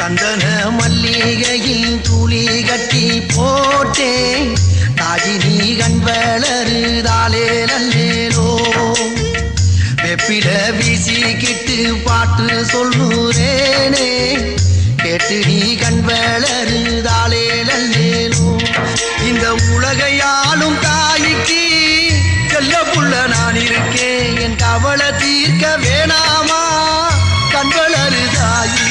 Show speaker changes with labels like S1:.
S1: சந்தன மல்லிகையில் துளி கட்டி போட்டேன் தாஜினி கண் வளருதாலே நல்லேலோ வெப்பில வீசிக்கிட்டு பாட்டு சொல்லுறேனே கேட்டு நீ கண் வளருதாலே நல்லேலோ இந்த உலகையாளும் தாய்க்கு செல்ல புள்ள நான் இருக்கேன் என் கவலை தீர்க்க வேணாமா கண் வளருதாயி